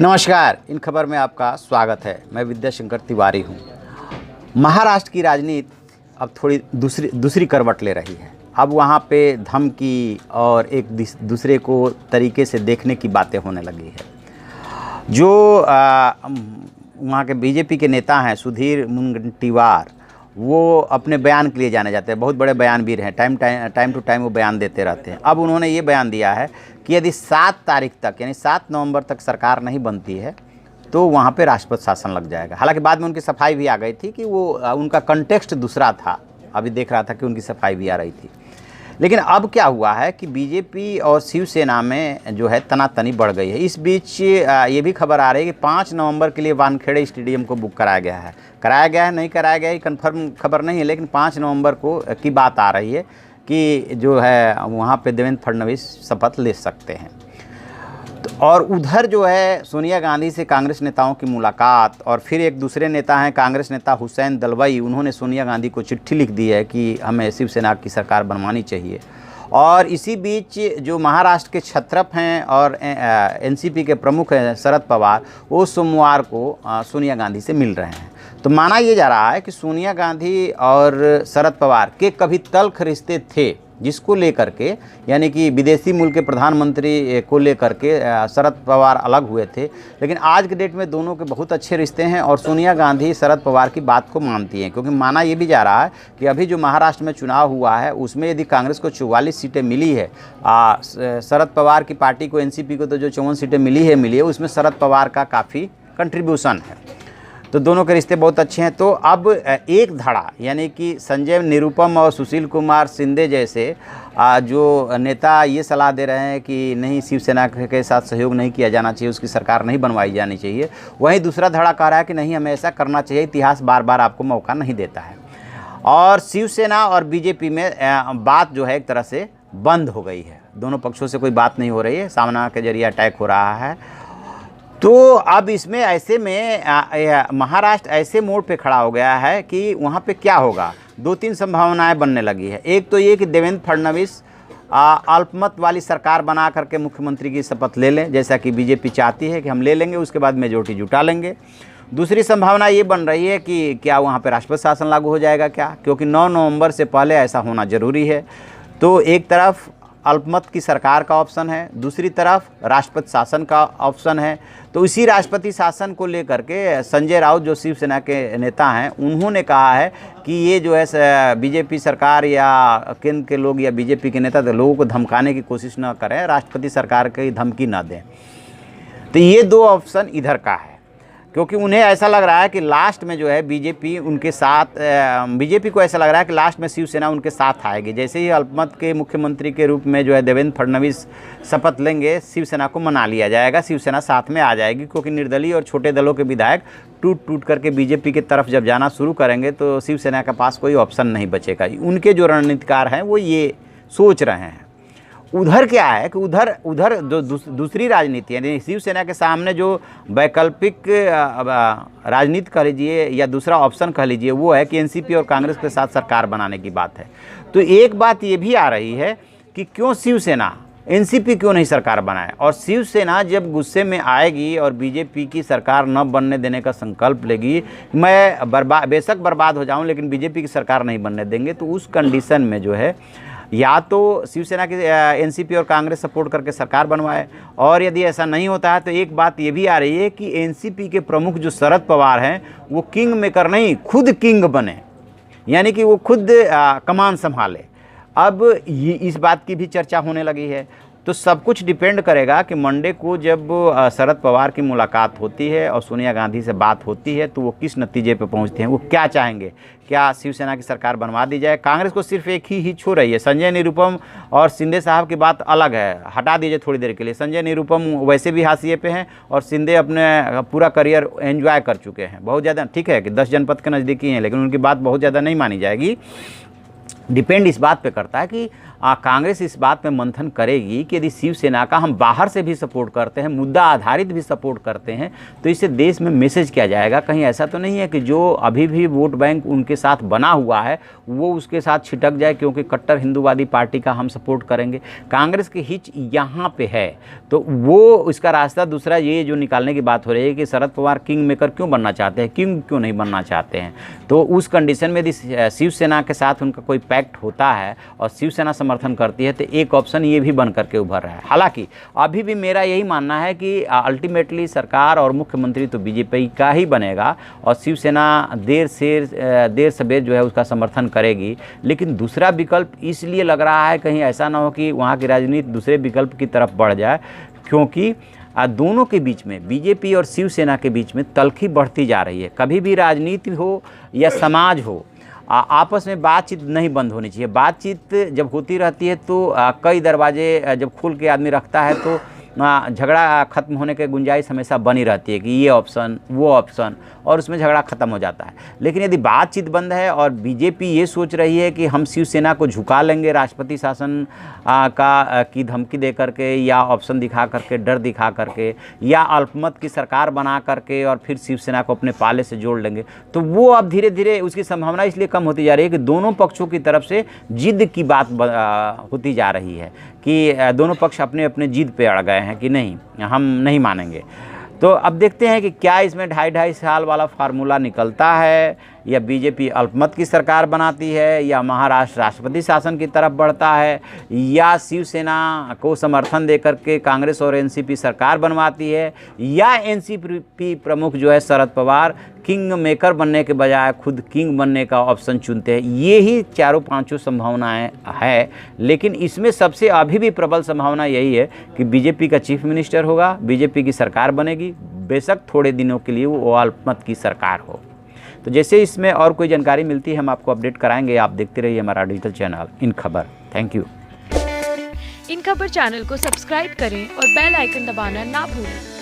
नमस्कार, इन खबर में आपका स्वागत है। मैं विद्याशंकर तिवारी हूँ। महाराष्ट्र की राजनीति अब थोड़ी दूसरी करवट ले रही है। अब वहाँ पे धमकी और एक दूसरे को तरीके से देखने की बातें होने लगी है। जो वहाँ के बीजेपी के नेता हैं सुधीर मुनगंटीवार, वो अपने बयान के लिए जाने जाते हैं। बहुत बड़े बयानवीर हैं, टाइम टू टाइम वो बयान देते रहते हैं। अब उन्होंने ये बयान दिया है कि यदि 7 तारीख तक यानी 7 नवंबर तक सरकार नहीं बनती है तो वहाँ पे राष्ट्रपति शासन लग जाएगा। हालांकि बाद में उनकी सफाई भी आ गई थी कि वो उनका कंटेक्स्ट दूसरा था। अभी देख रहा था कि उनकी सफाई भी आ रही थी। लेकिन अब क्या हुआ है कि बीजेपी और शिवसेना में जो है तनातनी बढ़ गई है। इस बीच ये भी खबर आ रही है कि 5 नवंबर के लिए वानखेड़े स्टेडियम को बुक कराया गया है। नहीं कराया गया, ये कन्फर्म खबर नहीं है, लेकिन 5 नवंबर को की बात आ रही है कि जो है वहाँ पे देवेंद्र फडणवीस शपथ ले सकते हैं। और उधर जो है सोनिया गांधी से कांग्रेस नेताओं की मुलाकात, और फिर एक दूसरे नेता हैं कांग्रेस नेता हुसैन दलवाई, उन्होंने सोनिया गांधी को चिट्ठी लिख दी है कि हमें शिवसेना की सरकार बनवानी चाहिए। और इसी बीच जो महाराष्ट्र के छत्रप हैं और एनसीपी के प्रमुख हैं शरद पवार, वो सोमवार को सोनिया गांधी से मिल रहे हैं। तो माना ये जा रहा है कि सोनिया गांधी और शरद पवार के कभी तल्ख रिश्ते थे, जिसको लेकर के यानी कि विदेशी मुल्क के प्रधानमंत्री को लेकर के शरद पवार अलग हुए थे। लेकिन आज के डेट में दोनों के बहुत अच्छे रिश्ते हैं और सोनिया गांधी शरद पवार की बात को मानती हैं। क्योंकि माना ये भी जा रहा है कि अभी जो महाराष्ट्र में चुनाव हुआ है उसमें यदि कांग्रेस को 44 सीटें मिली है, शरद पवार की पार्टी को एनसीपी को तो जो 54 सीटें मिली है, उसमें शरद पवार का काफ़ी कंट्रीब्यूशन है। तो दोनों के रिश्ते बहुत अच्छे हैं। तो अब एक धड़ा यानी कि संजय निरुपम और सुशील कुमार शिंदे जैसे जो नेता ये सलाह दे रहे हैं कि नहीं, शिवसेना के साथ सहयोग नहीं किया जाना चाहिए, उसकी सरकार नहीं बनवाई जानी चाहिए। वहीं दूसरा धड़ा कह रहा है कि नहीं, हमें ऐसा करना चाहिए, इतिहास बार बार आपको मौका नहीं देता है। और शिवसेना और बीजेपी में बात जो है एक तरह से बंद हो गई है। दोनों पक्षों से कोई बात नहीं हो रही है, सामना के जरिए अटैक हो रहा है। तो अब इसमें ऐसे में महाराष्ट्र ऐसे मोड़ पे खड़ा हो गया है कि वहाँ पे क्या होगा, 2-3 संभावनाएं बनने लगी है। एक तो ये कि देवेंद्र फडणवीस अल्पमत वाली सरकार बना करके मुख्यमंत्री की शपथ ले लें, जैसा कि बीजेपी चाहती है कि हम ले लेंगे, उसके बाद मेजोरिटी जुटा लेंगे। दूसरी संभावना ये बन रही है कि क्या वहाँ पे राष्ट्रपति शासन लागू हो जाएगा क्या, क्योंकि 9 नवंबर से पहले ऐसा होना ज़रूरी है। तो एक तरफ अल्पमत की सरकार का ऑप्शन है, दूसरी तरफ राष्ट्रपति शासन का ऑप्शन है। तो इसी राष्ट्रपति शासन को लेकर के संजय राउत जो शिवसेना के नेता हैं, उन्होंने कहा है कि ये जो है बीजेपी सरकार या केंद्र के लोग या बीजेपी के नेता लोगों को धमकाने की कोशिश न करें, राष्ट्रपति सरकार की धमकी न दें। तो ये 2 ऑप्शन इधर का है, क्योंकि उन्हें ऐसा लग रहा है कि लास्ट में जो है बीजेपी उनके साथ, बीजेपी को ऐसा लग रहा है कि लास्ट में शिवसेना उनके साथ आएगी। जैसे ही अल्पमत के मुख्यमंत्री के रूप में जो है देवेंद्र फडणवीस शपथ लेंगे, शिवसेना को मना लिया जाएगा, शिवसेना साथ में आ जाएगी। क्योंकि निर्दलीय और छोटे दलों के विधायक टूट करके बीजेपी की तरफ जब जाना शुरू करेंगे तो शिवसेना के पास कोई ऑप्शन नहीं बचेगा। उनके जो रणनीतिकार हैं वो ये सोच रहे हैं। उधर क्या है कि उधर जो दूसरी राजनीति यानी शिवसेना के सामने जो वैकल्पिक राजनीति कह लीजिए या दूसरा ऑप्शन कह लीजिए, वो है कि एनसीपी और कांग्रेस के साथ सरकार बनाने की बात है। तो एक बात ये भी आ रही है कि क्यों शिवसेना, एनसीपी क्यों नहीं सरकार बनाए। और शिवसेना जब गुस्से में आएगी और बीजेपी की सरकार न बनने देने का संकल्प लेगी, मैं बेशक बर्बाद हो जाऊँ लेकिन बीजेपी की सरकार नहीं बनने देंगे, तो उस कंडीशन में जो है या तो शिवसेना की एनसीपी और कांग्रेस सपोर्ट करके सरकार बनवाए। और यदि ऐसा नहीं होता है तो एक बात ये भी आ रही है कि एनसीपी के प्रमुख जो शरद पवार हैं वो किंग मेकर नहीं, खुद किंग बने, यानी कि वो खुद कमान संभाले। अब ये इस बात की भी चर्चा होने लगी है। तो सब कुछ डिपेंड करेगा कि मंडे को जब शरद पवार की मुलाकात होती है और सोनिया गांधी से बात होती है तो वो किस नतीजे पे पहुंचते हैं, वो क्या चाहेंगे। क्या शिवसेना की सरकार बनवा दी जाए। कांग्रेस को सिर्फ एक ही छू रही है। संजय निरुपम और शिंदे साहब की बात अलग है, हटा दीजिए थोड़ी देर के लिए। संजय निरुपम वैसे भी हाशिए पे हैं और शिंदे अपने पूरा करियर एंजॉय कर चुके हैं बहुत ज़्यादा। ठीक है कि 10 जनपद के नज़दीकी हैं, लेकिन उनकी बात बहुत ज़्यादा नहीं मानी जाएगी। डिपेंड इस बात पे करता है कि कांग्रेस इस बात में मंथन करेगी कि यदि शिवसेना का हम बाहर से भी सपोर्ट करते हैं, मुद्दा आधारित भी सपोर्ट करते हैं, तो इससे देश में मैसेज क्या जाएगा। कहीं ऐसा तो नहीं है कि जो अभी भी वोट बैंक उनके साथ बना हुआ है वो उसके साथ छिटक जाए क्योंकि कट्टर हिंदूवादी पार्टी का हम सपोर्ट करेंगे। कांग्रेस की हिच यहाँ पे है, तो वो इसका रास्ता दूसरा ये जो निकालने की बात हो रही है कि शरद पवार किंग मेकर क्यों बनना चाहते हैं, किंग क्यों नहीं बनना चाहते हैं। तो उस कंडीशन में यदि शिवसेना के साथ उनका कोई पैक्ट होता है और शिवसेना समर्थन करती है तो एक ऑप्शन ये भी बन करके उभर रहा है। हालांकि अभी भी मेरा यही मानना है कि अल्टीमेटली सरकार और मुख्यमंत्री तो बीजेपी का ही बनेगा और शिवसेना देर सवेर जो है उसका समर्थन करेगी। लेकिन दूसरा विकल्प इसलिए लग रहा है कहीं ऐसा ना हो कि वहाँ की राजनीति दूसरे विकल्प की तरफ बढ़ जाए, क्योंकि दोनों के बीच में, बीजेपी और शिवसेना के बीच में तल्खी बढ़ती जा रही है। कभी भी राजनीति हो या समाज हो, आपस में बातचीत नहीं बंद होनी चाहिए। बातचीत जब होती रहती है तो कई दरवाजे जब खोल के आदमी रखता है तो झगड़ा खत्म होने की गुंजाइश हमेशा बनी रहती है कि ये ऑप्शन वो ऑप्शन, और उसमें झगड़ा खत्म हो जाता है। लेकिन यदि बातचीत बंद है और बीजेपी ये सोच रही है कि हम शिवसेना को झुका लेंगे राष्ट्रपति शासन की धमकी दे करके या ऑप्शन दिखा करके, डर दिखा करके, या अल्पमत की सरकार बना करके और फिर शिवसेना को अपने पाले से जोड़ लेंगे, तो वो अब धीरे धीरे उसकी संभावना इसलिए कम होती जा रही है कि दोनों पक्षों की तरफ से जिद की बात होती जा रही है कि दोनों पक्ष अपने अपने जिद पे अड़ गए हैं कि नहीं, हम नहीं मानेंगे। तो अब देखते हैं कि क्या इसमें 2.5 साल वाला फार्मूला निकलता है, या बीजेपी अल्पमत की सरकार बनाती है, या महाराष्ट्र राष्ट्रपति शासन की तरफ बढ़ता है, या शिवसेना को समर्थन देकर के कांग्रेस और एनसीपी सरकार बनवाती है, या एनसीपी प्रमुख जो है शरद पवार किंग मेकर बनने के बजाय खुद किंग बनने का ऑप्शन चुनते हैं। ये ही चारों पांचों संभावनाएं है। लेकिन इसमें सबसे अभी भी प्रबल संभावना यही है कि बीजेपी का चीफ मिनिस्टर होगा, बीजेपी की सरकार बनेगी, बेशक थोड़े दिनों के लिए वो अल्पमत की सरकार हो। तो जैसे इसमें और कोई जानकारी मिलती है हम आपको अपडेट कराएंगे। आप देखते रहिए हमारा डिजिटल चैनल इन खबर। Thank you. इन खबर चैनल को सब्सक्राइब करें और बेल आइकन दबाना ना भूलें।